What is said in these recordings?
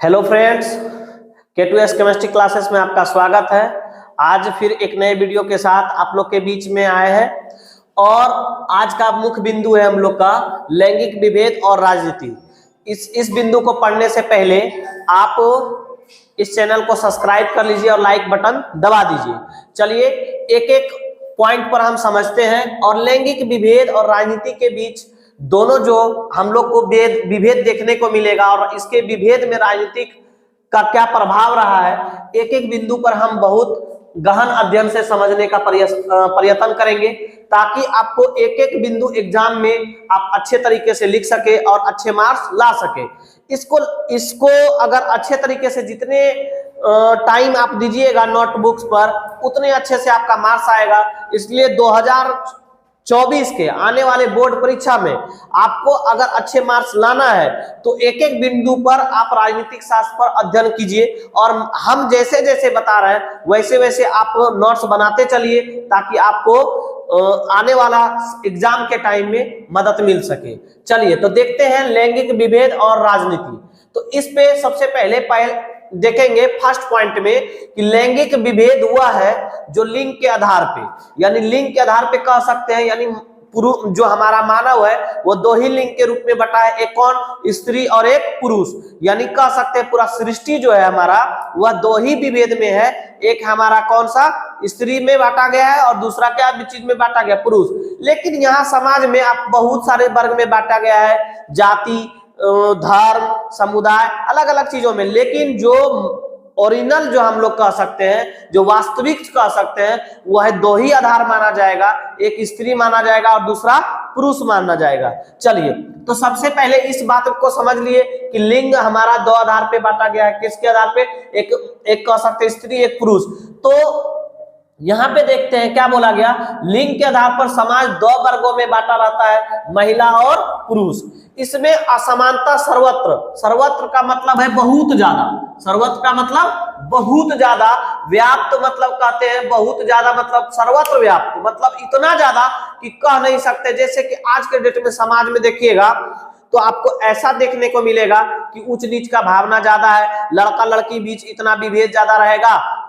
Hello friends, K2S chemistry classes में आपका स्वागत है। आज फिर एक नए वीडियो के साथ आप लोग के बीच में आए हैं और आज का मुख्य बिंदु है हम लोग का लैंगिक विभेद और राजनीति। इस बिंदु को पढ़ने से पहले आप इस चैनल को सब्सक्राइब कर लीजिए और लाइक बटन दबा दीजिए। चलिए एक एक पॉइंट पर हम समझते हैं और लैंगिक विभेद और राजनीति के बीच दोनों जो हम लोग को विभेद देखने को मिलेगा और इसके विभेद में राजनीतिक का क्या प्रभाव रहा है, एक एक बिंदु पर हम बहुत गहन अध्ययन से समझने का प्रयत्न करेंगे ताकि आपको एक एक बिंदु एग्जाम में आप अच्छे तरीके से लिख सके और अच्छे मार्क्स ला सके। इसको अगर अच्छे तरीके से जितने टाइम आप दीजिएगा नोटबुक्स पर उतने अच्छे से आपका मार्क्स आएगा। इसलिए 2024 के आने वाले बोर्ड परीक्षा में आपको अगर अच्छे मार्क्स लाना है तो एक एक बिंदु पर आप राजनीतिक शास्त्र पर अध्ययन कीजिए और हम जैसे जैसे बता रहे हैं वैसे वैसे आप नोट्स बनाते चलिए ताकि आपको आने वाला एग्जाम के टाइम में मदद मिल सके। चलिए तो देखते हैं लैंगिक विभेद और राजनीति। तो इस पे सबसे पहले देखेंगे फर्स्ट पॉइंट में कि लैंगिक विभेद हुआ है जो लिंग के आधार पे, यानी लिंग के आधार पे कह सकते हैं, यानी जो हमारा मानव है वो दो ही लिंग के रूप में बटा है, एक कौन, स्त्री और एक पुरुष। यानी कह सकते हैं पूरा सृष्टि जो है हमारा वह दो ही विभेद में है। एक हमारा कौन सा स्त्री में बांटा गया है और दूसरा क्या चीज में बांटा गया, पुरुष। लेकिन यहाँ समाज में आप बहुत सारे वर्ग में बांटा गया है, जाति, धर्म, समुदाय, अलग अलग चीजों में। लेकिन जो ओरिजिनल जो हम लोग कह सकते हैं, जो वास्तविक कह सकते हैं, वह दो ही आधार माना जाएगा, एक स्त्री माना जाएगा और दूसरा पुरुष माना जाएगा। चलिए तो सबसे पहले इस बात को समझ लिए कि लिंग हमारा दो आधार पे बांटा गया है। किसके आधार पे, एक कह सकते हैं स्त्री, एक पुरुष। तो यहाँ पे देखते हैं क्या बोला गया, लिंग के आधार पर समाज दो वर्गों में बांटा रहता है, महिला और पुरुष। इसमें असमानता सर्वत्र का मतलब है बहुत ज्यादा, सर्वत्र का मतलब बहुत ज्यादा, व्याप्त मतलब कहते हैं बहुत ज्यादा, मतलब सर्वत्र व्याप्त मतलब इतना ज्यादा कि कह नहीं सकते। जैसे कि आज के डेट में समाज में देखिएगा तो आपको ऐसा देखने को मिलेगा कि ऊंच नीच का भावना ज्यादा है, लड़का लड़की बीच इतना विभेद ज्यादा रहेगा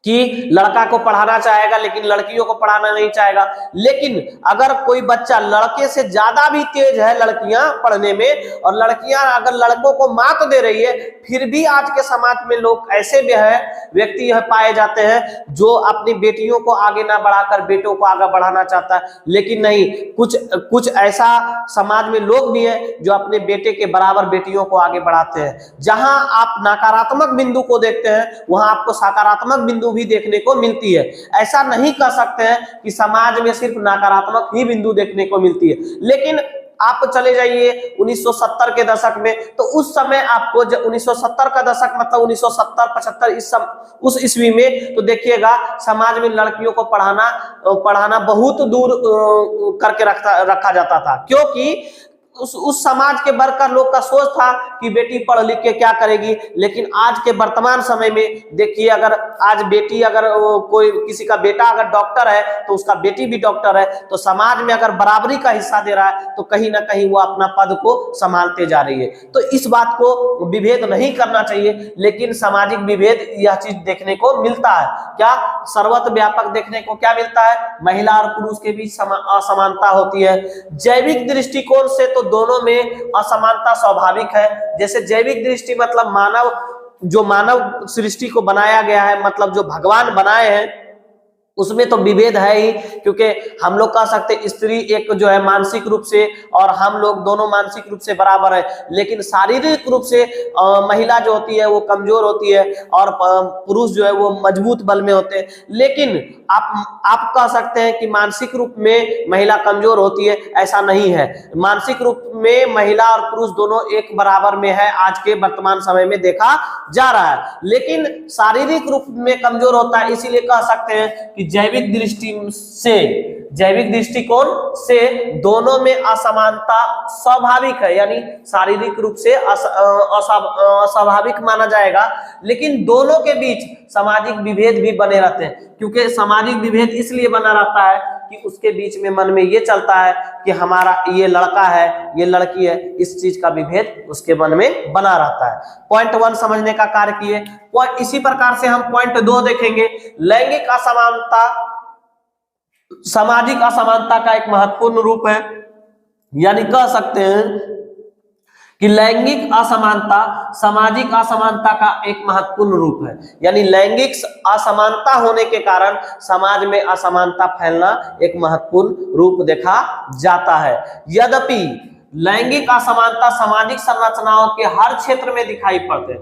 कि लड़का को पढ़ाना चाहेगा लेकिन लड़कियों को पढ़ाना नहीं चाहेगा। लेकिन अगर कोई बच्चा लड़के से ज्यादा भी तेज है लड़कियां पढ़ने में और लड़कियां अगर लड़कों को मात दे रही है, फिर भी आज के समाज में लोग ऐसे भी है, व्यक्ति पाए जाते हैं जो अपनी बेटियों को आगे ना बढ़ाकर बेटों को आगे बढ़ाना चाहता है। लेकिन नहीं, कुछ ऐसा समाज में लोग भी है जो अपने बेटे के बराबर बेटियों को आगे बढ़ाते हैं। जहां आप नकारात्मक बिंदु को देखते हैं वहां आपको सकारात्मक बिंदु भी देखने को मिलती है। ऐसा नहीं कह सकते हैं कि समाज में सिर्फ नकारात्मक ही बिंदु देखने को मिलती है। लेकिन आप चले जाइए 1970 के दशक में, तो उस समय आपको 1970 का दशक मतलब 1970-75 उस ईस्वी में तो देखिएगा समाज में लड़कियों को पढ़ाना बहुत दूर करके रखा जाता था, क्योंकि उस समाज के वर्ग का लोग का सोच था कि बेटी पढ़ लिख के क्या करेगी। लेकिन आज के वर्तमान समय में देखिए, अगर आज बेटी अगर कोई किसी का बेटा अगर डॉक्टर है तो उसका बेटी भी डॉक्टर है, तो समाज में अगर बराबरी का हिस्सा दे रहा है तो कहीं ना कहीं वो अपना पद को संभालते जा रही है। तो इस बात को विभेद नहीं करना चाहिए, लेकिन सामाजिक विभेद यह चीज देखने को मिलता है। क्या सर्वत्र व्यापक देखने को क्या मिलता है, महिला और पुरुष के बीच असमानता होती है। जैविक दृष्टिकोण से तो दोनों में असमानता स्वाभाविक है। जैसे जैविक दृष्टि मतलब मानव सृष्टि को बनाया गया है, मतलब जो भगवान बनाए हैं उसमें तो विभेद है ही, क्योंकि हम लोग कह सकते हैं स्त्री एक जो है मानसिक रूप से और हम लोग दोनों मानसिक रूप से बराबर है। लेकिन शारीरिक रूप से महिला जो होती है वो कमजोर होती है और पुरुष जो है वो मजबूत बल में होते हैं। लेकिन आप कह सकते हैं कि मानसिक रूप में महिला कमजोर होती है, ऐसा नहीं है। मानसिक रूप में महिला और पुरुष दोनों एक बराबर में है, आज के वर्तमान समय में देखा जा रहा है। लेकिन शारीरिक रूप में कमजोर होता है, इसीलिए कह सकते हैं कि जैविक दृष्टि से जैविक दृष्टिकोण से दोनों में असमानता स्वाभाविक है, यानी शारीरिक रूप से अस्वाभाविक माना जाएगा, लेकिन दोनों के बीच सामाजिक विभेद भी बने रहते हैं, क्योंकि सामाजिक विभेद इसलिए बना रहता है कि उसके बीच में मन में ये चलता है कि हमारा ये लड़का है, ये लड़की है, इस चीज का विभेद उसके मन में बना रहता है। पॉइंट 1 समझने का कार्य किए। इसी प्रकार से हम पॉइंट 2 देखेंगे। लैंगिक असमानता सामाजिक असमानता का एक महत्वपूर्ण रूप है, यानी कह सकते हैं कि लैंगिक असमानता सामाजिक असमानता का एक महत्वपूर्ण रूप है, यानी लैंगिक असमानता होने के कारण समाज में असमानता फैलना एक महत्वपूर्ण रूप देखा जाता है। यद्यपि लैंगिक असमानता सामाजिक संरचनाओं के हर क्षेत्र में दिखाई पड़ते हैं।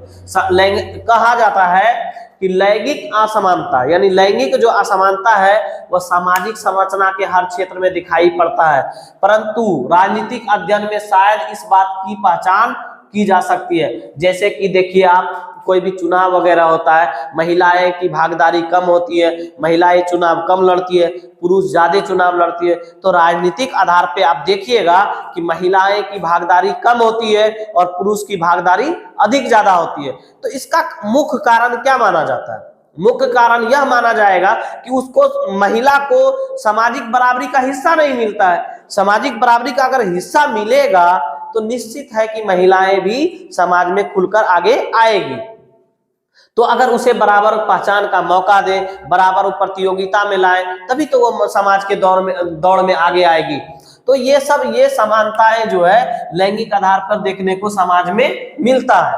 कहा जाता है कि लैंगिक असमानता यानी लैंगिक जो असमानता है वह सामाजिक संरचना के हर क्षेत्र में दिखाई पड़ता है, परंतु राजनीतिक अध्ययन में शायद इस बात की पहचान की जा सकती है। जैसे कि देखिए, आप कोई भी चुनाव वगैरह होता है, महिलाएं की भागीदारी कम होती है, महिलाएं चुनाव कम लड़ती है, पुरुष ज्यादा चुनाव लड़ती है, तो राजनीतिक आधार पे आप देखिएगा कि महिलाएं की भागीदारी कम होती है और पुरुष की भागीदारी अधिक ज्यादा होती है। तो इसका मुख्य कारण क्या माना जाता है? मुख्य कारण यह माना जाएगा कि उसको महिला को सामाजिक बराबरी का हिस्सा नहीं मिलता है। सामाजिक बराबरी का अगर हिस्सा मिलेगा तो निश्चित है कि महिलाएं भी समाज में खुलकर आगे आएगी। तो अगर उसे बराबर पहचान का मौका दे, बराबर प्रतियोगिता में लाए, तभी तो वो समाज के दौड़ में आगे आएगी। तो ये समानताएं जो है लैंगिक आधार पर देखने को समाज में मिलता है।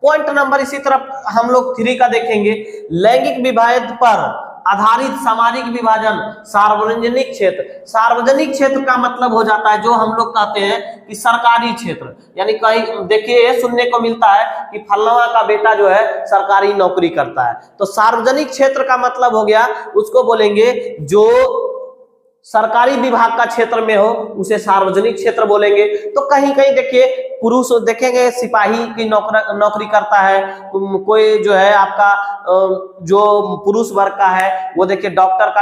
पॉइंट नंबर इसी तरफ हम लोग 3 का देखेंगे। लैंगिक विभेद पर आधारित सामाजिक विभाजन सार्वजनिक क्षेत्र। सार्वजनिक क्षेत्र का मतलब हो जाता है जो हम लोग कहते हैं कि सरकारी क्षेत्र, यानी कहीं देखिए सुनने को मिलता है कि फलनवा का बेटा जो है सरकारी नौकरी करता है, तो सार्वजनिक क्षेत्र का मतलब हो गया, उसको बोलेंगे जो सरकारी विभाग का क्षेत्र में हो उसे सार्वजनिक क्षेत्र बोलेंगे। तो कहीं कहीं देखिए पुरुष देखेंगे सिपाही की नौकरी करता है, कोई जो है आपका जो पुरुष वर्ग का है वो देखिए डॉक्टर का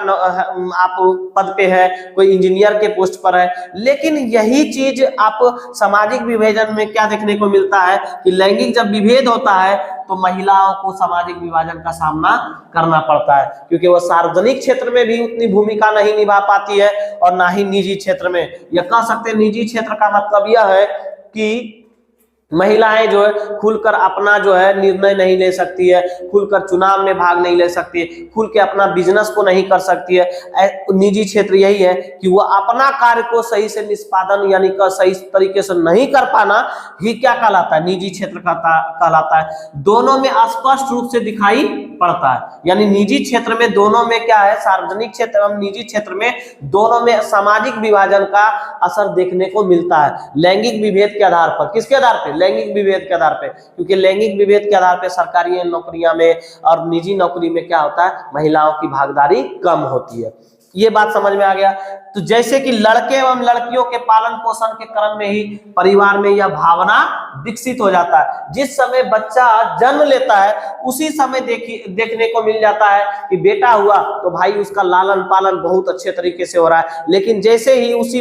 आप पद पे है, कोई इंजीनियर के पोस्ट पर है। लेकिन यही चीज आप सामाजिक विभाजन में क्या देखने को मिलता है कि लैंगिक जब विभेद होता है तो महिलाओं को सामाजिक विभाजन का सामना करना पड़ता है, क्योंकि वह सार्वजनिक क्षेत्र में भी उतनी भूमिका नहीं निभा पाती है और ना ही निजी क्षेत्र में। यह कह सकते हैं निजी क्षेत्र का मतलब यह है कि महिलाएं जो है खुलकर अपना जो है निर्णय नहीं ले सकती है, खुलकर चुनाव में भाग नहीं ले सकती है, खुल के अपना बिजनेस को नहीं कर सकती है। निजी क्षेत्र यही है कि वो अपना कार्य को सही से निष्पादन यानी कि सही तरीके से नहीं कर पाना ही क्या कहलाता है, निजी क्षेत्र कहलाता है। दोनों में स्पष्ट रूप से दिखाई पड़ता है, यानी निजी क्षेत्र में दोनों में क्या है, सार्वजनिक क्षेत्र एवं निजी क्षेत्र में दोनों में सामाजिक विभाजन का असर देखने को मिलता है लैंगिक विभेद के आधार पर। किसके आधार पर? लैंगिक विभेद के आधार पे, क्योंकि लैंगिक विभेद के आधार पे सरकारी नौकरियां में और निजी नौकरी में क्या होता है, महिलाओं की भागीदारी कम होती है। ये बात समझ में आ गया। तो जैसे कि लड़के एवं लड़कियों के पालन पोषण के क्रम में ही परिवार में यह भावना विकसित हो जाता है। जिस समय बच्चा जन्म लेता है उसी समय देखने को मिल जाता है कि बेटा हुआ तो भाई उसका लालन पालन बहुत अच्छे तरीके से हो रहा है, लेकिन जैसे ही उसी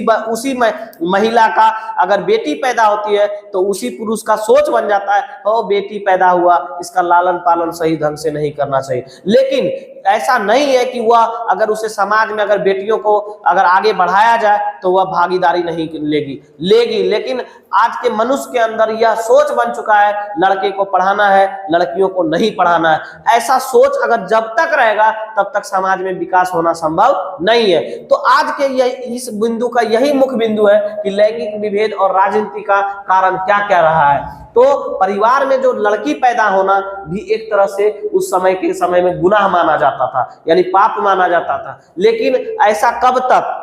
महिला का अगर बेटी पैदा होती है तो उसी पुरुष का सोच बन जाता है, ओ बेटी पैदा हुआ, इसका लालन पालन सही ढंग से नहीं करना चाहिए। लेकिन ऐसा नहीं है कि वह अगर उसे समाज में अगर बेटियों को अगर आगे बढ़ाया जाए तो वह भागीदारी नहीं लेगी। लेकिन आज के मनुष्य के अंदर यह सोच बन चुका है लड़के को पढ़ाना है, लड़कियों को नहीं पढ़ाना है। ऐसा सोच अगर जब तक रहेगा तब तक समाज में विकास होना संभव नहीं है। तो आज के इस बिंदु का यही मुख्य बिंदु है कि लैंगिक विभेद और राजनीति का कारण क्या क्या रहा है। तो परिवार में जो लड़की पैदा होना भी एक तरह से उस समय में गुनाह माना जाता था, यानी पाप माना जाता था। लेकिन ऐसा कब तक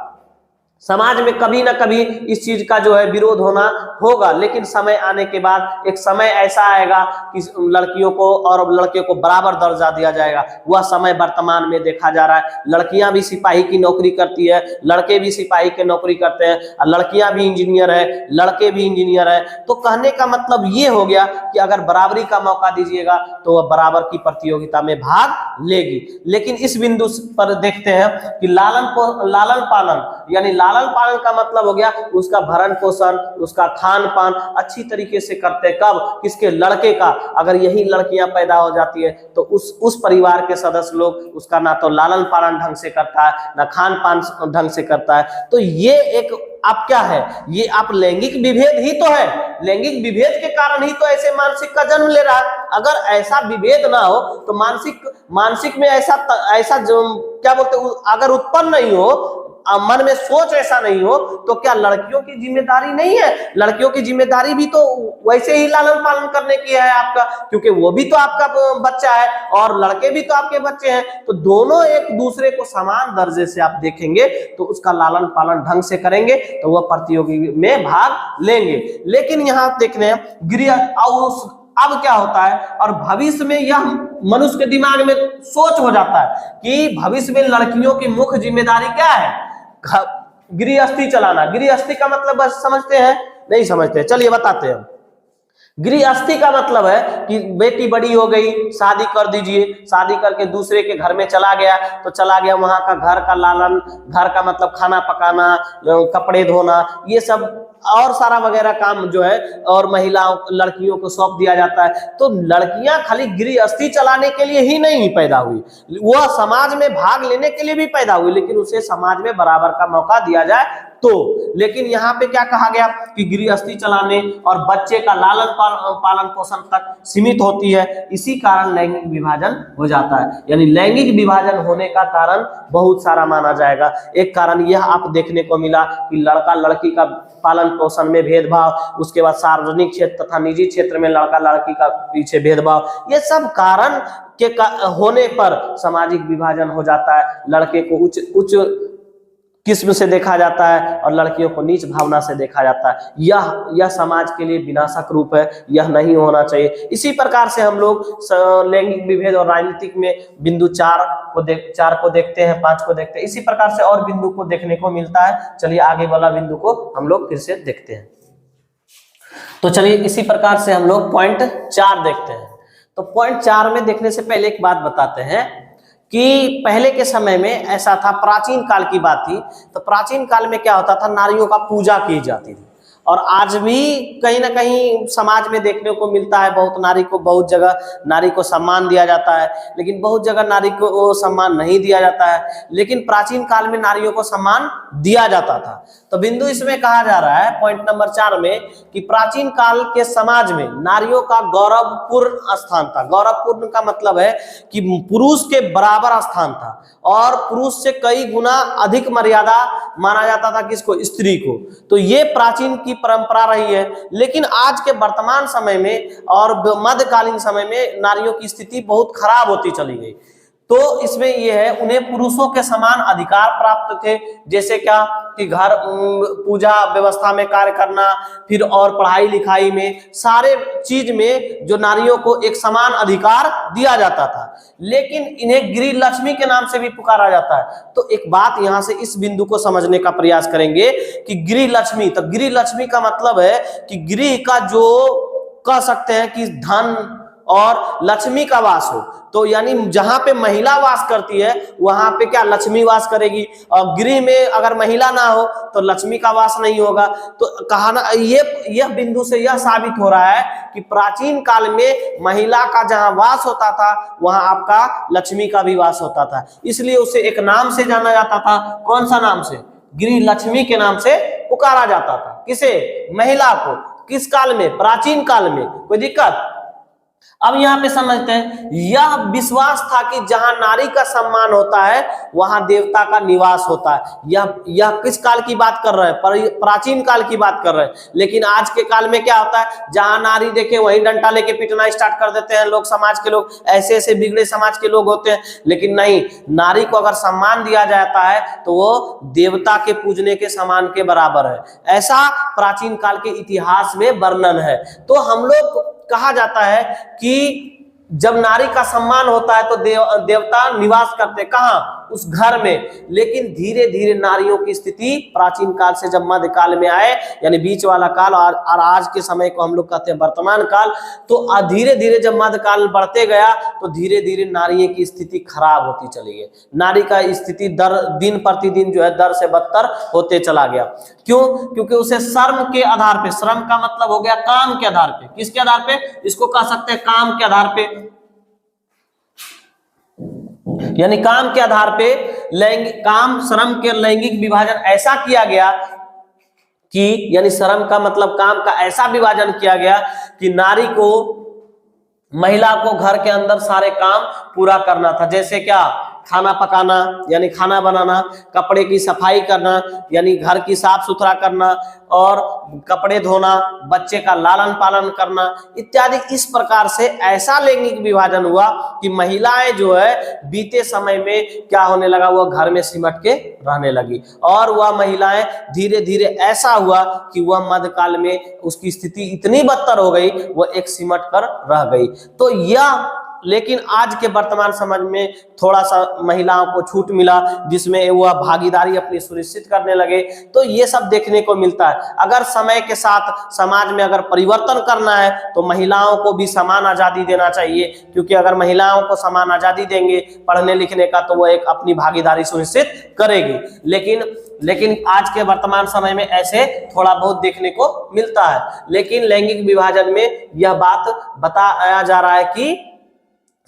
समाज में कभी ना कभी इस चीज का जो है विरोध होना होगा, लेकिन समय आने के बाद एक समय ऐसा आएगा कि लड़कियों को और लड़के को बराबर दर्जा दिया जाएगा। वह समय वर्तमान में देखा जा रहा है। लड़कियां भी सिपाही की नौकरी करती है, लड़के भी सिपाही की नौकरी करते हैं, लड़कियां भी इंजीनियर है, लड़के भी इंजीनियर है। तो कहने का मतलब ये हो गया कि अगर बराबरी का मौका दीजिएगा तो वह बराबर की प्रतियोगिता में भाग लेगी। लेकिन इस बिंदु पर देखते हैं कि लालन पालन यानी लालन पालन का मतलब हो गया उसका भरण पोषण, उसका खान पान अच्छी तरीके से करते। कब? किसके? लड़के का। अगर यही लड़कियां पैदा हो जाती है तो उस परिवार के सदस्य लोग उसका ना तो लालन पालन ढंग से करता है, ना खान पान ढंग से करता है। तो ये एक आप क्या है, ये आप लैंगिक विभेद ही तो है। लैंगिक विभेद के कारण ही तो ऐसे मानसिक का जन्म ले रहा है। अगर ऐसा विभेद ना हो तो मानसिक में ऐसा क्या बोलते, अगर उत्पन्न नहीं हो, मन में सोच ऐसा नहीं हो, तो क्या लड़कियों की जिम्मेदारी नहीं है? लड़कियों की जिम्मेदारी भी तो वैसे ही लालन पालन करने की है आपका, क्योंकि वो भी तो आपका बच्चा है और लड़के भी तो आपके बच्चे हैं। तो दोनों एक दूसरे को समान दर्जे से आप देखेंगे तो उसका लालन पालन ढंग से करेंगे तो वह प्रतियोगी में भाग लेंगे। लेकिन यहाँ देखने अब क्या होता है, और भविष्य में यह मनुष्य के दिमाग में सोच हो जाता है कि भविष्य में लड़कियों की मुख्य जिम्मेदारी क्या है? गृहस्थी चलाना। गृहस्थी का मतलब बस समझते हैं? नहीं समझते। चलिए बताते हैं। गृहस्थी का मतलब है कि बेटी बड़ी हो गई, शादी कर दीजिए, शादी करके दूसरे के घर में चला गया तो चला गया, वहां का घर का लालन, घर का मतलब खाना पकाना, कपड़े धोना, ये सब और सारा वगैरह काम जो है और महिलाओं लड़कियों को सौंप दिया जाता है। तो लड़कियां खाली गृहस्थी चलाने के लिए ही नहीं पैदा हुई, वह समाज में भाग लेने के लिए भी पैदा हुई, लेकिन उसे समाज में बराबर का मौका दिया जाए तो। लेकिन यहाँ पे क्या कहा गया कि गृहस्थी चलाने और बच्चे का लालन पालन पोषण तक सीमित होती है। इसी कारण लैंगिक विभाजन हो जाता है। यानी लैंगिक विभाजन होने का कारण बहुत सारा माना जाएगा। एक कारण यह आप देखने को मिला कि लड़का लड़की का पालन पोषण में भेदभाव, उसके बाद सार्वजनिक क्षेत्र तथा निजी क्षेत्र में लड़का लड़की का पीछे भेदभाव, ये सब कारण के होने पर सामाजिक विभाजन हो जाता है। लड़के को उच्च किस्म से देखा जाता है और लड़कियों को नीच भावना से देखा जाता है। यह समाज के लिए विनाशक रूप है, यह नहीं होना चाहिए। इसी प्रकार से हम लोग लैंगिक विभेद और राजनीतिक में बिंदु 4 को देखते हैं, 5 को देखते हैं। इसी प्रकार से और बिंदु को देखने को मिलता है। चलिए आगे वाला बिंदु को हम लोग फिर से देखते हैं। तो चलिए इसी प्रकार से हम लोग पॉइंट 4 देखते हैं। तो पॉइंट 4 में देखने से पहले एक बात बताते हैं कि पहले के समय में ऐसा था, प्राचीन काल की बात थी। तो प्राचीन काल में क्या होता था, नारियों का पूजा की जाती थी। और आज भी कहीं ना कहीं समाज में देखने को मिलता है, बहुत जगह नारी को सम्मान दिया जाता है, लेकिन बहुत जगह नारी को सम्मान नहीं दिया जाता है। लेकिन प्राचीन काल में नारियों को सम्मान दिया जाता था। तो बिंदु इसमें कहा जा रहा है पॉइंट नंबर 4 में कि प्राचीन काल के समाज में नारियों का गौरवपूर्ण स्थान था। गौरवपूर्ण का मतलब है कि पुरुष के बराबर स्थान था और पुरुष से कई गुना अधिक मर्यादा माना जाता था किसको? स्त्री को। तो ये प्राचीन की परंपरा रही है। लेकिन आज के वर्तमान समय में और मध्यकालीन समय में नारियों की स्थिति बहुत खराब होती चली गई। तो इसमें यह है, उन्हें पुरुषों के समान अधिकार प्राप्त थे। जैसे क्या कि घर पूजा व्यवस्था में कार्य करना, फिर और पढ़ाई लिखाई में, सारे चीज में जो नारियों को एक समान अधिकार दिया जाता था। लेकिन इन्हें गृह लक्ष्मी के नाम से भी पुकारा जाता है। तो एक बात यहां से इस बिंदु को समझने का प्रयास करेंगे कि गृह लक्ष्मी, तो गृह लक्ष्मी का मतलब है कि गृह का जो कह सकते हैं कि धन और लक्ष्मी का वास हो। तो यानी जहां पे महिला वास करती है वहां पे क्या लक्ष्मी वास करेगी, और गृह में अगर महिला ना हो तो लक्ष्मी का वास नहीं होगा। तो कहना यह बिंदु से यह साबित हो रहा है कि प्राचीन काल में महिला का जहां वास होता था वहां आपका लक्ष्मी का भी वास होता था। इसलिए उसे एक नाम से जाना जाता था। कौन सा नाम से? गृह लक्ष्मी के नाम से पुकारा जाता था। किसे? महिला को। किस काल में? प्राचीन काल में। कोई दिक्कत? अब यहाँ पे समझते हैं, यह विश्वास था कि जहां नारी का सम्मान होता है वहां देवता का निवास होता है। यह किस काल की बात कर रहे हैं? प्राचीन काल की बात कर रहे हैं। लेकिन आज के काल में क्या होता है, जहां नारी देखे वहीं डंडा लेके पीटना स्टार्ट कर देते हैं लोग। समाज के लोग ऐसे बिगड़े समाज के लोग होते हैं। लेकिन नहीं, नारी को अगर सम्मान दिया जाता है तो वो देवता के पूजने के समान के बराबर है। ऐसा प्राचीन काल के इतिहास में वर्णन है। तो हम लोग कहा जाता है कि जब नारी का सम्मान होता है तो देवता निवास करते। कहाँ? उस घर में। लेकिन धीरे धीरे नारियों की स्थिति प्राचीन काल से जब मध्यकाल में आए, यानी बीच वाला काल, और आज के समय को हम लोग कहते हैं वर्तमान काल, तो धीरे धीरे जब मध्यकाल बढ़ते गया तो धीरे धीरे नारियों की स्थिति खराब होती चली गई। नारी का स्थिति दिन प्रतिदिन जो है दर से बदतर होते चला गया। क्यों? क्योंकि उसे श्रम के आधार पे, श्रम का मतलब हो गया काम के आधार पे, किसके आधार पे? इसको कह सकते हैं काम के आधार पे, यानी काम के आधार पे श्रम के लैंगिक विभाजन ऐसा किया गया कि, यानी श्रम का मतलब काम का ऐसा विभाजन किया गया कि नारी को, महिला को घर के अंदर सारे काम पूरा करना था। जैसे क्या? खाना पकाना यानी खाना बनाना, कपड़े की सफाई करना यानी घर की साफ सुथरा करना, और कपड़े धोना, बच्चे का लालन पालन करना इत्यादि। इस प्रकार से ऐसा लैंगिक विभाजन हुआ कि महिलाएं जो है बीते समय में क्या होने लगा, वह घर में सिमट के रहने लगी, और वह महिलाएं धीरे धीरे ऐसा हुआ कि वह मध्यकाल में उसकी स्थिति इतनी बदतर हो गई, वह एक सिमट कर रह गई। तो यह, लेकिन आज के वर्तमान समाज में थोड़ा सा महिलाओं को छूट मिला, जिसमें वह भागीदारी अपनी सुनिश्चित करने लगे। तो ये सब देखने को मिलता है। अगर समय के साथ समाज में अगर परिवर्तन करना है तो महिलाओं को भी समान आजादी देना चाहिए, क्योंकि अगर महिलाओं को समान आजादी देंगे पढ़ने लिखने का, तो वह एक अपनी भागीदारी सुनिश्चित करेगी। लेकिन आज के वर्तमान समय में ऐसे थोड़ा बहुत देखने को मिलता है। लेकिन लैंगिक विभाजन में यह बात बताया जा रहा है कि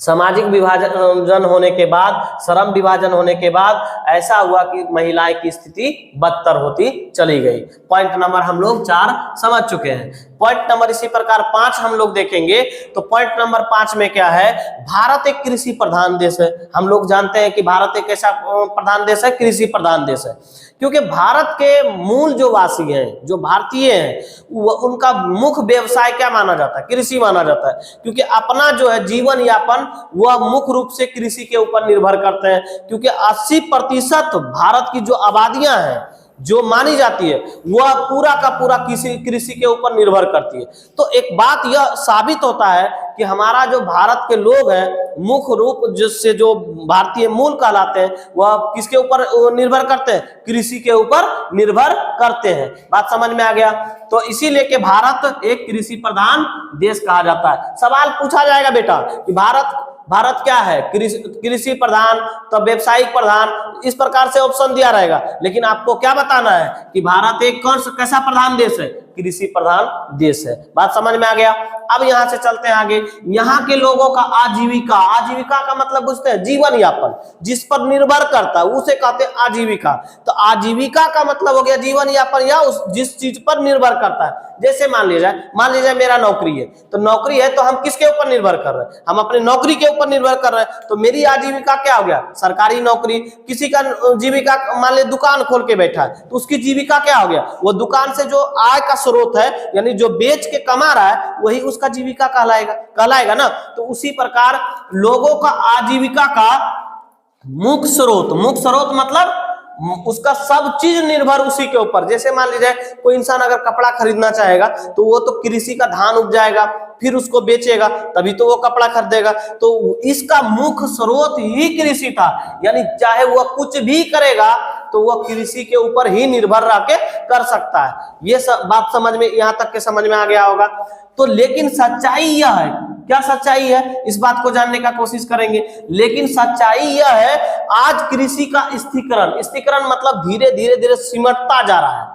सामाजिक विभाजन होने के बाद, श्रम विभाजन होने के बाद ऐसा हुआ कि महिलाएं की स्थिति बदतर होती चली गई। पॉइंट नंबर हम लोग 4 समझ चुके हैं। पॉइंट नंबर इसी प्रकार 5 हम लोग देखेंगे। तो पॉइंट नंबर 5 में क्या है? भारत एक कृषि प्रधान देश है। हम लोग जानते हैं कि भारत एक ऐसा प्रधान देश है, कृषि प्रधान देश है, क्योंकि भारत के मूल जो वासी हैं, जो भारतीय हैं, उनका मुख्य व्यवसाय क्या माना जाता है? कृषि माना जाता है, क्योंकि अपना जो है जीवन यापन वह मुख्य रूप से कृषि के ऊपर निर्भर करते हैं। क्योंकि 80% भारत की जो आबादियां हैं, जो मानी जाती है, वह पूरा का पूरा कृषि के ऊपर निर्भर करती है। तो एक बात यह साबित होता है कि हमारा जो भारत के लोग हैं, मुख्य रूप जिससे जो भारतीय मूल कहलाते हैं, वह किसके ऊपर निर्भर करते हैं? कृषि के ऊपर निर्भर करते हैं। बात समझ में आ गया? तो इसीलिए कि भारत एक कृषि प्रधान देश कहा जाता है। सवाल पूछा जाएगा बेटा कि भारत क्या है? कृषि प्रधान, तो व्यवसायिक प्रधान, इस प्रकार से ऑप्शन दिया रहेगा। लेकिन आपको क्या बताना है कि भारत एक कैसा प्रधान देश है? कृषि प्रधान देश है। बात समझ में आ गया? अब यहां से चलते हैं आगे। यहाँ के लोगों का आजीविका का मतलब बुझते हैं? जीवन यापन, जिस पर निर्भर करता है उसे कहते हैं आजीविका। तो आजीविका का मतलब हो गया जीवन यापन, या जिस चीज पर निर्भर करता है। जैसे मान लीजिए मेरा नौकरी है, तो नौकरी है तो हम किसके ऊपर निर्भर कर रहे हैं? हम अपने नौकरी के ऊपर निर्भर कर रहे हैं। तो मेरी आजीविका क्या हो गया? सरकारी नौकरी। किसी का जीविका, मान ली दुकान खोल के बैठा है, तो उसकी जीविका क्या हो गया? वो दुकान से जो आय का स्रोत है, यानी जो बेच के कमा रहा है, वही उसका जीविका कहलाएगा ना। तो उसी प्रकार लोगों का आजीविका का मुख्य स्रोत मतलब उसका सब चीज निर्भर उसी के ऊपर। जैसे मान लीजिए कोई इंसान अगर कपड़ा खरीदना चाहेगा, तो वो तो कृषि का धान उपजाएगा, फिर उसको बेचेगा, तभी तो वो कपड़ा खरीदेगा। तो इसका मुख्य स्रोत ही कृषि था, यानी चाहे वह कुछ भी करेगा तो वह कृषि के ऊपर ही निर्भर रह के कर सकता है। ये सब बात समझ में, यहां तक के समझ में आ गया होगा। तो लेकिन सच्चाई यह है, क्या सच्चाई है? इस बात को जानने का कोशिश करेंगे। लेकिन सच्चाई यह है, आज कृषि का स्थिरीकरण मतलब धीरे धीरे सिमटता जा रहा है।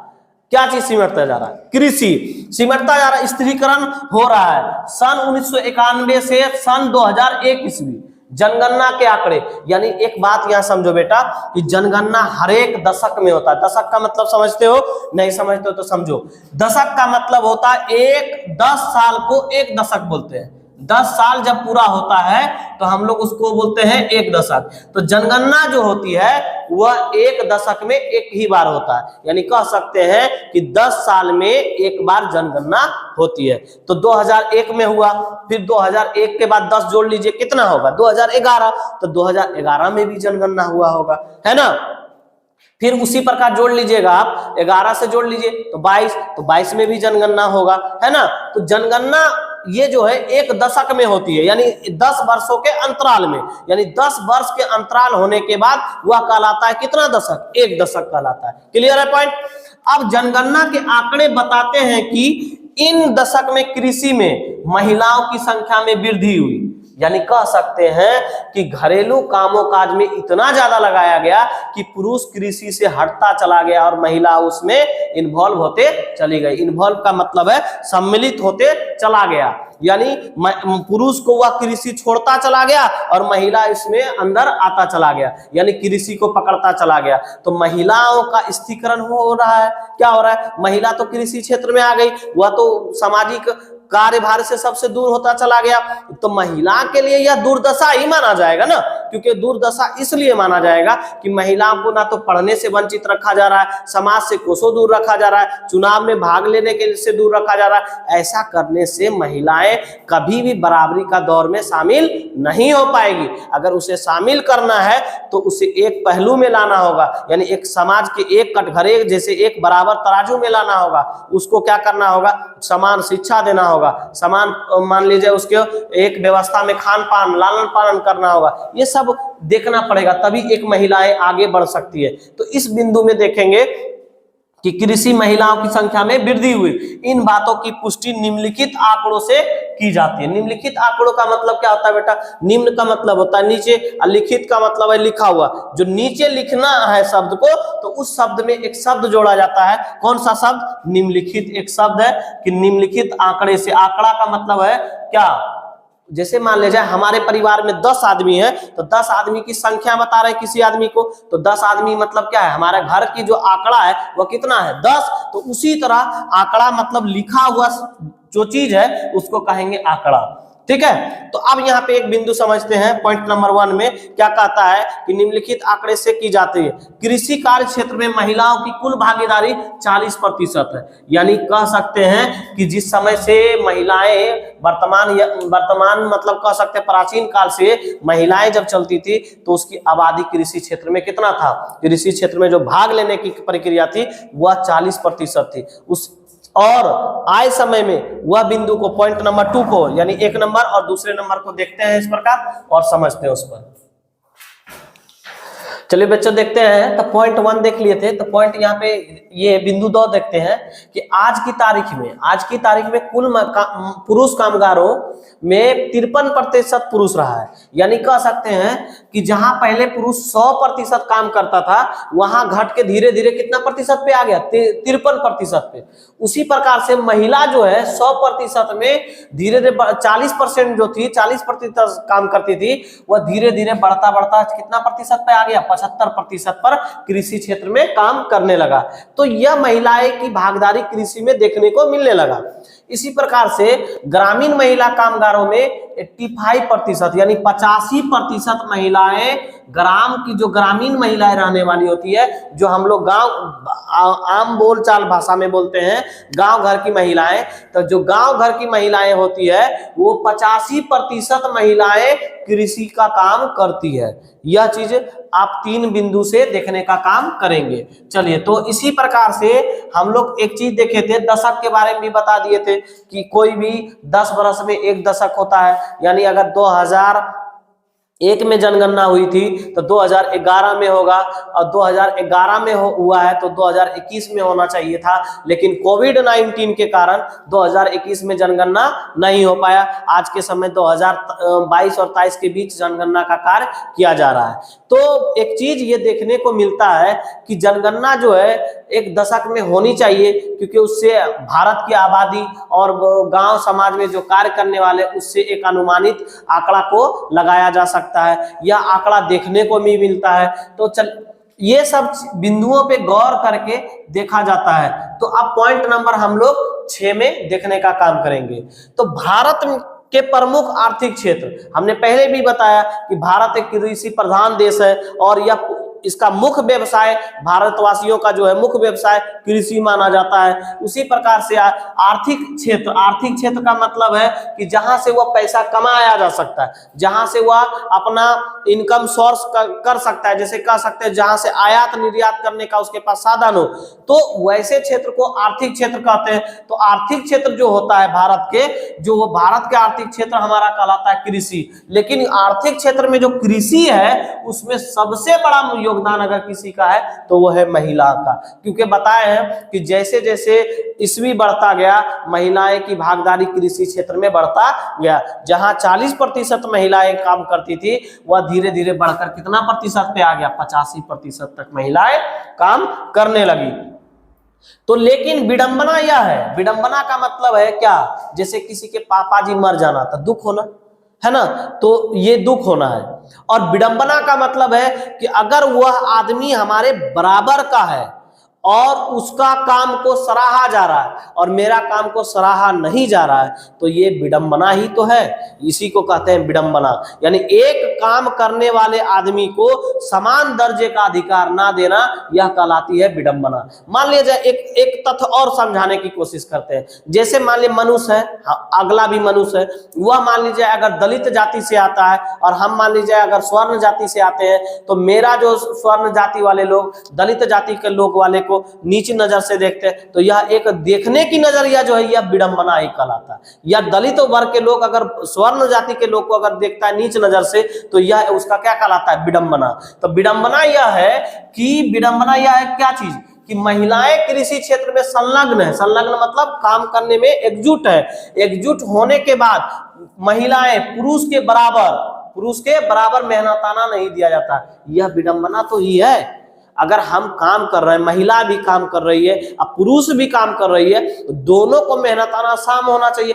क्या चीज सिमटता जा रहा है? कृषि सिमटता जा रहा है, स्थिरीकरण हो रहा है। सन 1991 से सन 2001 ईस्वी जनगणना के आंकड़े, यानी एक बात यहां समझो बेटा कि जनगणना हर एक दशक में होता है। दशक का मतलब समझते हो? नहीं समझते हो तो समझो। दशक का मतलब होता है 10 साल को एक दशक बोलते हैं। 10 साल जब पूरा होता है तो हम लोग उसको बोलते हैं एक दशक। तो जनगणना जो होती है वह एक दशक में एक ही बार होता है, यानी कह सकते हैं कि 10 साल में एक बार जनगणना होती है। तो 2001 में हुआ, फिर 2001 के बाद 10 जोड़ लीजिए, कितना होगा? 2011। तो 2011 में भी जनगणना हुआ होगा, है ना। फिर उसी प्रकार जोड़ लीजिएगा आप, 11 से जोड़ लीजिए तो 22, तो 22 में भी जनगणना होगा, है ना। तो जनगणना ये जो है एक दशक में होती है, यानी 10 वर्षों के अंतराल में, यानी 10 वर्ष के अंतराल होने के बाद वह कहलाता है कितना दशक, एक दशक कहलाता है। क्लियर है पॉइंट। अब जनगणना के आंकड़े बताते हैं कि इन दशक में कृषि में महिलाओं की संख्या में वृद्धि हुई, यानी कह सकते हैं कि घरेलू कामों काज में इतना ज्यादा लगाया गया कि पुरुष कृषि से हटता चला गया और महिला उसमें इन्वॉल्व होते चली गई। इन्वॉल्व का मतलब है सम्मिलित होते चला गया, यानी पुरुष को वह कृषि छोड़ता चला गया और महिला इसमें अंदर आता चला गया, यानी कृषि को पकड़ता चला गया। तो महिलाओं का स्थिरीकरण हो रहा है। क्या हो रहा है, महिला तो कृषि क्षेत्र में आ गई, वह तो सामाजिक कार्यभार से सबसे दूर होता चला गया। तो महिला के लिए यह दुर्दशा ही माना जाएगा ना, क्योंकि दुर्दशा इसलिए माना जाएगा कि महिलाओं को ना तो पढ़ने से वंचित रखा जा रहा है, समाज से कोसों दूर रखा जा रहा है, चुनाव में भाग लेने के से दूर रखा जा रहा है। ऐसा करने से महिलाएं कभी भी बराबरी का दौर में शामिल नहीं हो पाएगी। अगर उसे शामिल करना है तो उसे एक पहलू में लाना होगा, यानी एक समाज के एक कटघरे जैसे एक बराबर तराजू में लाना होगा। उसको क्या करना होगा, समान शिक्षा देना होगा, समान मान लीजिए उसके एक व्यवस्था में खान पान लालन पालन करना होगा। ये सब देखना पड़ेगा, तभी एक महिलाएं आगे बढ़ सकती है। तो इस बिंदु में देखेंगे कि कृषि महिलाओं की संख्या में वृद्धि हुई। इन बातों की पुष्टि निम्नलिखित आंकड़ों से की जाती है। निम्नलिखित आंकड़ों का मतलब क्या होता है बेटा, निम्न का मतलब होता है नीचे, लिखित का मतलब है लिखा हुआ। जो नीचे लिखना है शब्द को, तो उस शब्द में एक शब्द जोड़ा जाता है। कौन सा शब्द, निम्नलिखित एक शब्द है कि निम्नलिखित आंकड़े से। आंकड़ा का मतलब है क्या, जैसे मान लीजिए हमारे परिवार में 10 आदमी है, तो 10 आदमी की संख्या बता रहे किसी आदमी को, तो 10 आदमी मतलब क्या है, हमारे घर की जो आंकड़ा है वह कितना है, 10। तो उसी तरह आंकड़ा मतलब लिखा हुआ जो चीज है उसको कहेंगे आंकड़ा। ठीक है। तो अब यहाँ पे एक बिंदु समझते हैं, पॉइंट नंबर 1 में क्या कहता है कि निम्नलिखित आंकड़े से की जाती है। कृषि कार्य क्षेत्र में महिलाओं की कुल भागीदारी 40% है। यानी कह सकते हैं कि जिस समय से महिलाएं वर्तमान मतलब कह सकते हैं प्राचीन काल से महिलाएं जब चलती थी तो उसकी आबादी कृषि क्षेत्र में कितना था, कृषि क्षेत्र में जो भाग लेने की प्रक्रिया थी वह 40% थी। उस और आए समय में वह बिंदु को पॉइंट नंबर 2 को, यानी एक नंबर और दूसरे नंबर को देखते हैं इस प्रकार और समझते हैं उस पर। चलिए बच्चों देखते हैं। तो पॉइंट 1 देख लिए थे, तो पॉइंट यहाँ पे ये बिंदु 2 देखते हैं कि आज की तारीख में कुल पुरुष कामगारों में 53% पुरुष रहा है। यानी कह सकते हैं कि जहां पहले पुरुष 100% काम करता था, वहां घट के धीरे धीरे कितना प्रतिशत पे आ गया, 53% पे। उसी प्रकार से महिला जो है 100% में धीरे धीरे 40% जो थी, 40% काम करती थी, वह धीरे धीरे बढ़ता कितना प्रतिशत पे आ गया, 75% पर कृषि क्षेत्र में काम करने लगा। तो यह महिलाएं की भागीदारी कृषि में देखने को मिलने लगा। इसी प्रकार से ग्रामीण महिला कामगारों में 85% यानी 85% महिलाएं ग्राम की, जो ग्रामीण महिलाएं रहने वाली होती है, जो हम लोग गांव आम बोलचाल भाषा में बोलते हैं गांव घर की महिलाएं, तो जो गांव घर की महिलाएं होती है वो 85% महिलाएं कृषि का काम करती है। यह चीज आप 3 बिंदु से देखने का काम करेंगे। चलिए, तो इसी प्रकार से हम लोग एक चीज देखे थे, दशक के बारे में भी बता दिए थे कि कोई भी 10 वर्ष में एक दशक होता है। यानी अगर 2001 में जनगणना हुई थी तो 2011 में होगा, और 2011 में हुआ है तो 2021 में होना चाहिए था, लेकिन कोविड-19 के कारण 2021 में जनगणना नहीं हो पाया। आज के समय 2022 और 23 के बीच जनगणना का कार्य किया जा रहा है। तो एक चीज ये देखने को मिलता है कि जनगणना जो है एक दशक में होनी चाहिए, क्योंकि उससे भारत की आबादी और गांव समाज में जो कार्य करने वाले उससे एक अनुमानित आंकड़ा को लगाया जा सकता है, यह आंकड़ा देखने को भी मिलता है। तो ये सब बिंदुओं पे गौर करके देखा जाता है। तो अब पॉइंट नंबर हम लोग 6 में देखने का काम करेंगे। तो भारत के प्रमुख आर्थिक क्षेत्र, हमने पहले भी बताया कि भारत एक कृषि प्रधान देश है और यह इसका मुख्य व्यवसाय, भारतवासियों का जो है मुख्य व्यवसाय कृषि माना जाता है। उसी प्रकार से आर्थिक क्षेत्र, आर्थिक क्षेत्र का मतलब है कि जहां से वह पैसा कमाया जा सकता है, जहां से वह अपना इनकम सोर्स कर सकता है, जैसे कह सकते हैं जहां से आयात निर्यात करने का उसके पास साधन हो, तो वैसे क्षेत्र को आर्थिक क्षेत्र कहते हैं। तो आर्थिक क्षेत्र जो होता है भारत के, जो वो भारत के आर्थिक क्षेत्र हमारा कहलाता है कृषि। लेकिन आर्थिक क्षेत्र में जो कृषि है उसमें सबसे बड़ा योगदान अगर किसी का है तो वो है महिला का, क्योंकि बताए हैं कि जैसे जैसे ईस्वी बढ़ता गया महिलाएं की भागीदारी कृषि क्षेत्र में बढ़ता गया। जहां 40% महिलाएं काम करती थी वह धीरे धीरे बढ़कर कितना प्रतिशत पे आ गया, 85% तक महिलाएं काम करने लगी। तो लेकिन विडंबना यह है, विडंबना का मतलब है क्या, जैसे किसी के पापा जी मर जाना तो दुख होना है ना, तो ये दुख होना है। और विडंबना का मतलब है कि अगर वह आदमी हमारे बराबर का है और उसका काम को सराहा जा रहा है और मेरा काम को सराहा नहीं जा रहा है, तो ये विडंबना ही तो है। इसी को कहते हैं विडंबना, यानी एक काम करने वाले आदमी को समान दर्जे का अधिकार ना देना, यह कहलाती है विडंबना। मान लीजिए एक तथ्य और समझाने की कोशिश करते हैं। जैसे मान लीजिए मनुष्य है, अगला भी मनुष्य है, वह मान लीजिए अगर दलित जाति से आता है और हम मान लीजिए अगर स्वर्ण जाति से आते हैं, तो मेरा जो स्वर्ण जाति वाले लोग दलित जाति के लोग वाले को नीची नजर से देखते हैं, तो यह एक देखने की नजरिया जो है यह विडंबना ही कहलाता है। या दलित वर्ग के लोग अगर स्वर्ण जाति के लोग को अगर देखता है नीच नजर से, तो यह उसका क्या कहलाता है, विडंबना। तो विडंबना यह है कि विडंबना यह है क्या चीज, कि महिलाएं कृषि क्षेत्र में संलग्न है। संलग्न मतलब काम करने में एकजुट है। एकजुट होने के बाद महिलाएं पुरुष के बराबर मेहनताना नहीं दिया जाता, यह विडंबना तो ही है। अगर हम काम कर रहे हैं, महिला भी काम कर रही है और पुरुष भी काम कर रही है, तो दोनों को मेहनताना साम होना चाहिए।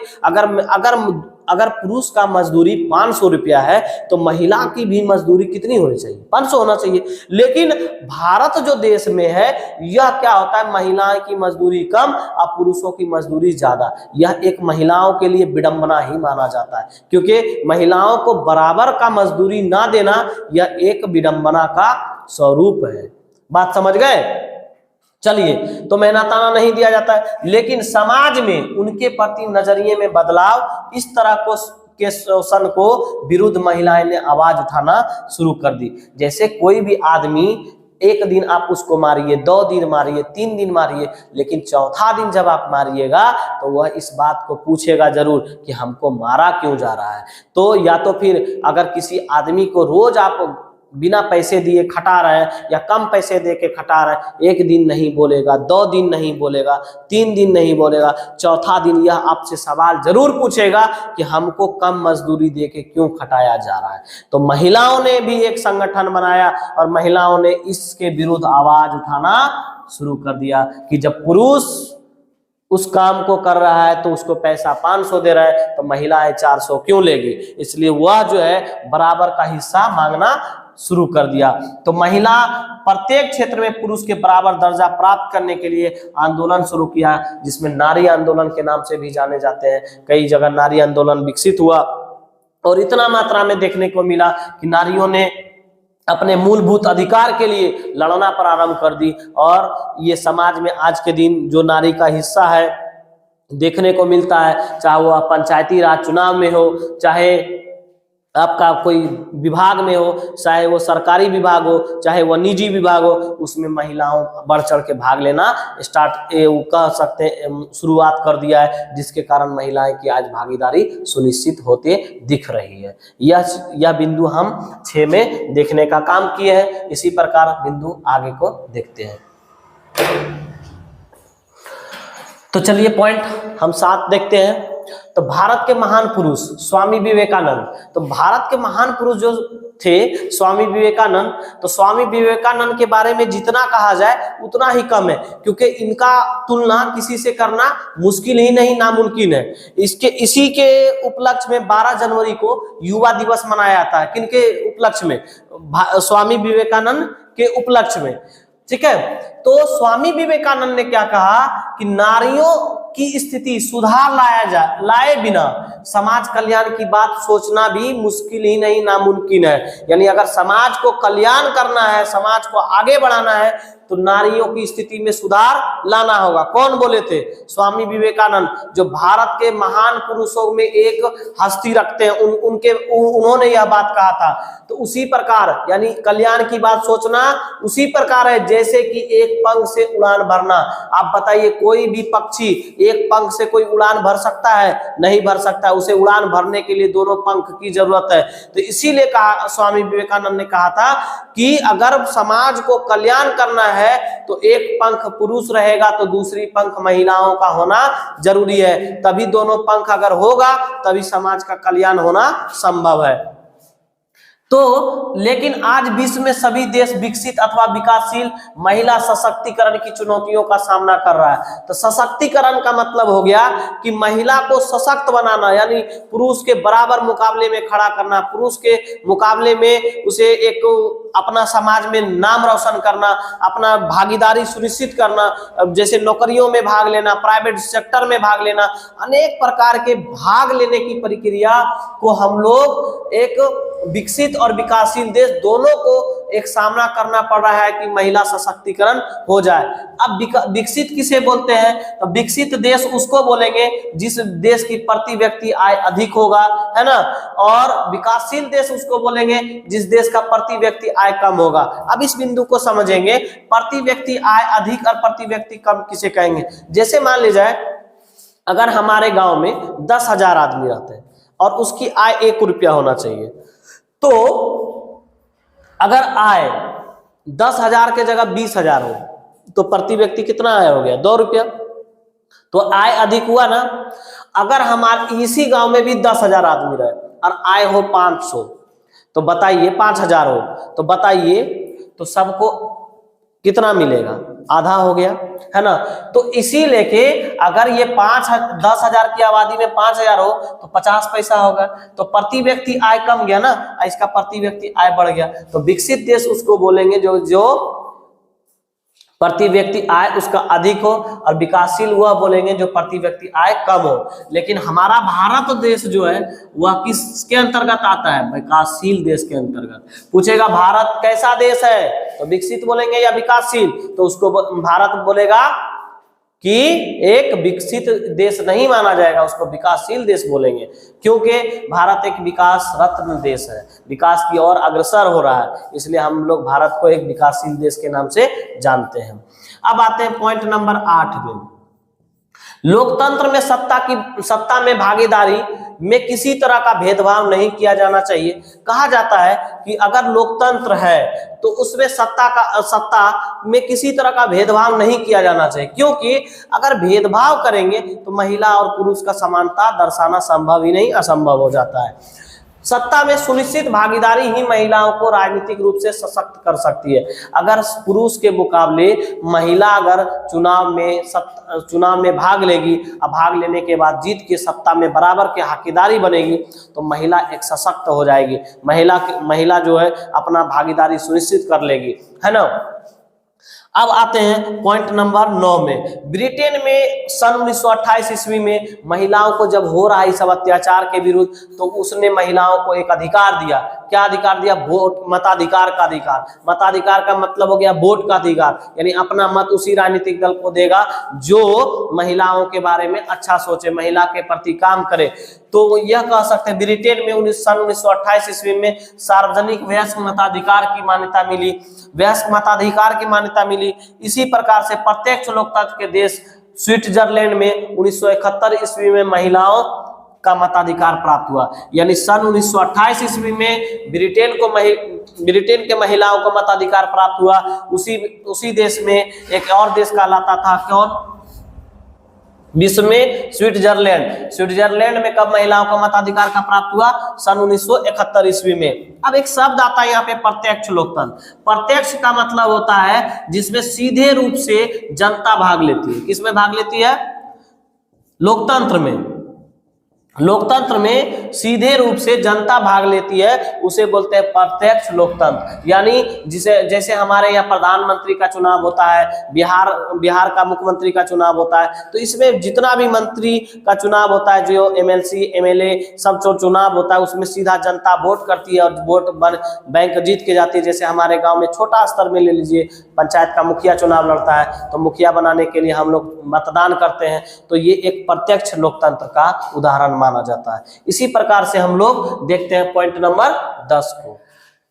अगर पुरुष का मजदूरी 500 रुपया है तो महिला की भी मजदूरी कितनी होनी चाहिए, 500 होना चाहिए। लेकिन भारत जो देश में है, यह क्या होता है, महिलाओं की मजदूरी कम और पुरुषों की मजदूरी ज्यादा। यह एक महिलाओं के लिए विडंबना ही माना जाता है, क्योंकि महिलाओं को बराबर का मजदूरी ना देना यह एक विडंबना का स्वरूप है। बात समझ गए? चलिए, तो मेहनताना नहीं दिया जाता है, लेकिन समाज में उनके प्रति नजरिए में बदलाव, इस तरह के शोषण को विरुद्ध महिलाएं ने आवाज उठाना शुरू कर दी। जैसे कोई भी आदमी, एक दिन आप उसको मारिए, 2 दिन मारिए, 3 दिन मारिए, लेकिन चौथा दिन जब आप मारिएगा तो वह इस बात को पूछेगा जरूर कि हमको मारा क्यों जा रहा है। तो या तो फिर अगर किसी आदमी को रोज आप बिना पैसे दिए खटा रहे हैं या कम पैसे दे के खटा रहे हैं, 1 दिन नहीं बोलेगा, 2 दिन नहीं बोलेगा, 3 दिन नहीं बोलेगा, चौथा दिन यह आपसे सवाल जरूर पूछेगा कि हमको कम मजदूरी दे के क्यों खटाया जा रहा है। तो महिलाओं ने भी एक संगठन बनाया और महिलाओं ने इसके विरुद्ध आवाज उठाना शुरू कर दिया कि जब पुरुष उस काम को कर रहा है तो उसको पैसा 500 दे रहा है, तो महिलाएं 400 क्यों लेगी। इसलिए वह जो है बराबर का हिस्सा मांगना शुरू कर दिया। तो महिला प्रत्येक क्षेत्र में पुरुष के बराबर दर्जा प्राप्त करने के लिए आंदोलन शुरू किया, जिसमें नारी आंदोलन के नाम से भी जाने जाते हैं। कई जगह नारी आंदोलन विकसित हुआ और इतना मात्रा में देखने को मिला कि नारियों ने अपने मूलभूत अधिकार के लिए लड़ना प्रारंभ कर दी। और ये समाज में आज के दिन जो नारी का हिस्सा है देखने को मिलता है, चाहे वह पंचायती राज चुनाव में हो, चाहे आपका कोई विभाग में हो, चाहे वो सरकारी विभाग हो, चाहे वो निजी विभाग हो, उसमें महिलाओं बढ़ चढ़ के भाग लेना कह सकते हैं शुरुआत कर दिया है, जिसके कारण महिलाएं की आज भागीदारी सुनिश्चित होते दिख रही है। यह बिंदु हम 6 में देखने का काम किए हैं। इसी प्रकार बिंदु आगे को देखते हैं। तो चलिए पॉइंट हम 7 देखते हैं। तो भारत के महान पुरुष स्वामी विवेकानंद, तो भारत के महान पुरुष जो थे स्वामी विवेकानंद, तो स्वामी विवेकानंद के बारे में जितना कहा जाए उतना ही कम है, क्योंकि इनका तुलना किसी से करना मुश्किल ही नहीं, नामुमकिन है। इसी के उपलक्ष्य में 12 जनवरी को युवा दिवस मनाया जाता है। किनके उपलक्ष्य में? स्वामी विवेकानंद के उपलक्ष्य में। ठीक है, तो स्वामी विवेकानंद ने क्या कहा कि नारियों की स्थिति सुधार लाए बिना समाज कल्याण की बात सोचना भी मुश्किल ही नहीं नामुमकिन है। यानी अगर समाज को कल्याण करना है, समाज को आगे बढ़ाना है, तो नारियों की स्थिति में सुधार लाना होगा। कौन बोले थे? स्वामी विवेकानंद, जो भारत के महान पुरुषों में एक हस्ती रखते हैं, उन्होंने यह बात कहा था। तो उसी प्रकार यानी कल्याण की बात सोचना उसी प्रकार है जैसे कि एक पंख से उड़ान भरना। आप बताइए, कोई भी पक्षी एक पंख से कोई उड़ान भर सकता है? नहीं भर सकता। उसे उड़ान भरने के लिए दोनों पंख की जरूरत है। तो इसीलिए कहा, स्वामी विवेकानंद ने कहा था कि अगर समाज को कल्याण करना है तो एक पंख पुरुष रहेगा तो दूसरी पंख महिलाओं का होना जरूरी है। तभी दोनों पंख अगर होगा तभी समाज का कल्याण होना संभव है। तो लेकिन आज विश्व में सभी देश विकसित अथवा विकासशील महिला सशक्तिकरण की चुनौतियों का सामना कर रहा है। तो सशक्तिकरण का मतलब हो गया कि महिला को सशक्त बनाना, यानी पुरुष के बराबर मुकाबले में खड़ा करना, पुरुष के मुकाबले में उसे एक अपना समाज में नाम रोशन करना, अपना भागीदारी सुनिश्चित करना, जैसे नौकरियों में भाग लेना, प्राइवेट सेक्टर में भाग लेना, अनेक प्रकार के भाग लेने की प्रक्रिया को हम लोग एक विकसित और विकासशील देश दोनों को एक सामना करना पड़ रहा है कि महिला सशक्तिकरण हो जाए। अब विकसित किसे बोलते हैं? तो विकसित देश उसको बोलेंगे जिस देश की प्रति व्यक्ति आय अधिक होगा, है ना। और विकासशील देश उसको बोलेंगे जिस देश का प्रति व्यक्ति आय कम होगा। अब इस बिंदु को समझेंगे, प्रति व्यक्ति आय अधिक और प्रति व्यक्ति कम किसे कहेंगे। जैसे मान ली जाए अगर हमारे गांव में 10,000 आदमी रहते हैं और उसकी आय 1 रुपया होना चाहिए, तो अगर आय 10,000 के जगह 20,000 हो तो प्रति व्यक्ति कितना आय हो गया? 2 रुपया। तो आय अधिक हुआ ना। अगर हमारे इसी गांव में भी 10,000 आदमी रहे और आय हो 500, तो बताइए 5,000 हो, तो बताइए तो सबको कितना मिलेगा? आधा हो गया, है ना। तो इसी लेके अगर ये 10,000 की आबादी में 5,000 हो तो 50 पैसा होगा। तो प्रति व्यक्ति आय कम गया ना, इसका प्रति व्यक्ति आय बढ़ गया। तो विकसित देश उसको बोलेंगे जो प्रति व्यक्ति आय उसका अधिक हो, और विकासशील हुआ बोलेंगे जो प्रति व्यक्ति आय कम हो। लेकिन हमारा भारत देश जो है वह किसके अंतर्गत आता है? विकासशील देश के अंतर्गत। पूछेगा भारत कैसा देश है, तो विकसित बोलेंगे या विकासशील? तो उसको भारत बोलेगा कि एक विकसित देश नहीं माना जाएगा, उसको विकासशील देश बोलेंगे, क्योंकि भारत एक विकास रत्न देश है, विकास की ओर अग्रसर हो रहा है, इसलिए हम लोग भारत को एक विकासशील देश के नाम से जानते हैं। अब आते हैं पॉइंट नंबर 8 में। लोकतंत्र में सत्ता में भागीदारी में किसी तरह का भेदभाव नहीं किया जाना चाहिए। कहा जाता है कि अगर लोकतंत्र है तो उसमें सत्ता में किसी तरह का भेदभाव नहीं किया जाना चाहिए, क्योंकि अगर भेदभाव करेंगे तो महिला और पुरुष का समानता दर्शाना संभव ही नहीं, असंभव हो जाता है। सत्ता में सुनिश्चित भागीदारी ही महिलाओं को राजनीतिक रूप से सशक्त कर सकती है। अगर पुरुष के मुकाबले महिला अगर चुनाव में भाग लेगी और भाग लेने के बाद जीत के सत्ता में बराबर के हकदारी बनेगी तो महिला एक सशक्त हो जाएगी, महिला जो है अपना भागीदारी सुनिश्चित कर लेगी, है ना। अब आते हैं पॉइंट नंबर 9 में। ब्रिटेन में सन 1928 ईस्वी में महिलाओं को जब हो रहा है सब अत्याचार के विरुद्ध, तो उसने महिलाओं को एक अधिकार दिया। क्या अधिकार दिया? वोट, मताधिकार का अधिकार। मताधिकार का मतलब हो गया वोट का अधिकार, यानी अपना मत उसी राजनीतिक दल को देगा जो महिलाओं के बारे में अच्छा सोचे, महिला के प्रति काम करे। तो यह कह सकते हैं ब्रिटेन में सन 1928 ईस्वी में सार्वजनिक वयस्क मताधिकार की मान्यता मिली, वयस्क मताधिकार की मान्यता मिली। इसी प्रकार से प्रत्यक्ष लोकतंत्र के देश स्विट्जरलैंड में 1971 ईस्वी में महिलाओं का मताधिकार प्राप्त हुआ। यानी सन 1928 ईस्वी में ब्रिटेन के महिलाओं को मताधिकार प्राप्त हुआ। उसी देश में एक और देश कहलाता था, कौन? विश्व में स्विट्जरलैंड में कब महिलाओं को मताधिकार का प्राप्त हुआ? सन 1971 ईस्वी में। अब एक शब्द आता है यहाँ पे, प्रत्यक्ष लोकतंत्र। प्रत्यक्ष का मतलब होता है जिसमें सीधे रूप से जनता भाग लेती है। किसमें भाग लेती है? लोकतंत्र में। लोकतंत्र में सीधे रूप से जनता भाग लेती है, उसे बोलते हैं प्रत्यक्ष लोकतंत्र। यानी जैसे हमारे यहाँ प्रधानमंत्री का चुनाव होता है, बिहार का मुख्यमंत्री का चुनाव होता है, तो इसमें जितना भी मंत्री का चुनाव होता है, जो एमएलसी एमएलए सब जो चुनाव होता है, उसमें सीधा जनता वोट करती है और वोट बैंक जीत के जाती है। जैसे हमारे गाँव में छोटा स्तर में ले लीजिए, पंचायत का मुखिया चुनाव लड़ता है, तो मुखिया बनाने के लिए हम लोग मतदान करते हैं, तो ये एक प्रत्यक्ष लोकतंत्र का उदाहरण माना जाता है। इसी प्रकार से हम लोग देखते हैं पॉइंट नंबर 10 को।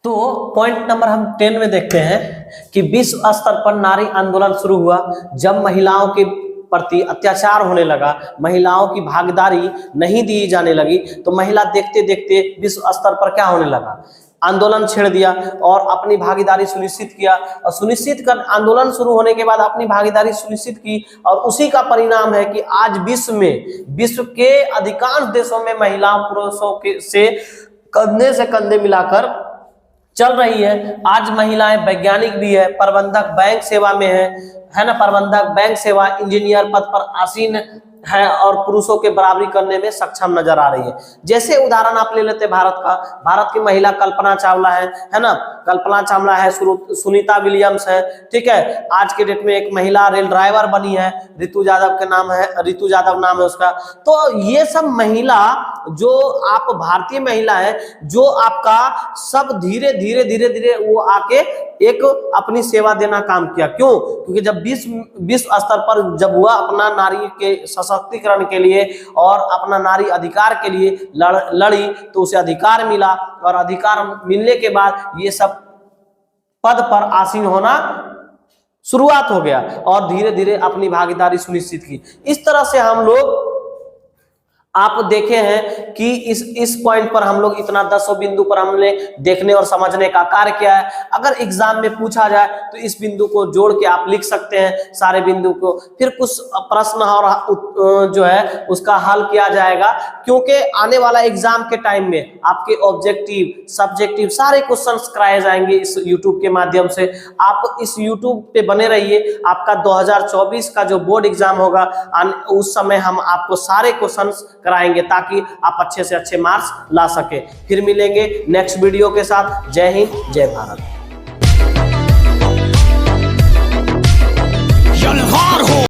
तो पॉइंट नंबर हम 10 में देखते हैं कि विश्व स्तर पर नारी आंदोलन शुरू हुआ जब महिलाओं के प्रति अत्याचार होने लगा, महिलाओं की भागीदारी नहीं दी जाने लगी, तो महिला देखते देखते विश्व स्तर पर क्या होने लगा, आंदोलन छेड़ दिया और अपनी भागीदारी सुनिश्चित किया। और सुनिश्चित कर आंदोलन शुरू होने के बाद अपनी भागीदारी सुनिश्चित की, और उसी का परिणाम है कि आज विश्व के अधिकांश देशों में महिलाओं पुरुषों के से कंधे मिलाकर चल रही है। आज महिलाएं वैज्ञानिक भी है, प्रबंधक बैंक सेवा में है ना, प्रबंधक बैंक सेवा इंजीनियर पद पर आसीन है और पुरुषों के बराबरी करने में सक्षम नजर आ रही है। जैसे उदाहरण आप ले लेते हैं भारत की महिला कल्पना चावला है ना, कल्पना चावला है, सुनीता विलियम्स है, ठीक है। आज के डेट में एक महिला रेल ड्राइवर बनी है, ऋतु यादव नाम है उसका। तो ये सब महिला जो आप भारतीय महिला है, जो आपका सब धीरे धीरे वो आके एक अपनी सेवा देना काम किया। क्यों? क्योंकि जब विश्व स्तर पर जब हुआ अपना नारी के सशक्तिकरण के लिए और अपना नारी अधिकार के लिए लड़ी, तो उसे अधिकार मिला, और अधिकार मिलने के बाद ये सब पद पर आसीन होना शुरुआत हो गया और धीरे धीरे अपनी भागीदारी सुनिश्चित की। इस तरह से हम लोग आप देखे हैं कि इस पॉइंट पर हम लोग इतना 10 बिंदु पर हमने देखने और समझने का कार्य किया है। अगर एग्जाम में पूछा जाए तो इस बिंदु को जोड़ के आप लिख सकते हैं, सारे बिंदु को, फिर कुछ प्रश्न और जो है उसका हल किया जाएगा। क्योंकि आने वाला एग्जाम के टाइम में आपके ऑब्जेक्टिव सब्जेक्टिव सारे क्वेश्चंस कराए जाएंगे इस यूट्यूब के माध्यम से। आप इस यूट्यूब पे बने रहिए। आपका 2024 का जो बोर्ड एग्जाम होगा उस समय हम आपको सारे क्वेश्चंस कराएंगे ताकि आप अच्छे से अच्छे मार्क्स ला सके। फिर मिलेंगे नेक्स्ट वीडियो के साथ। जय हिंद, जय भारत।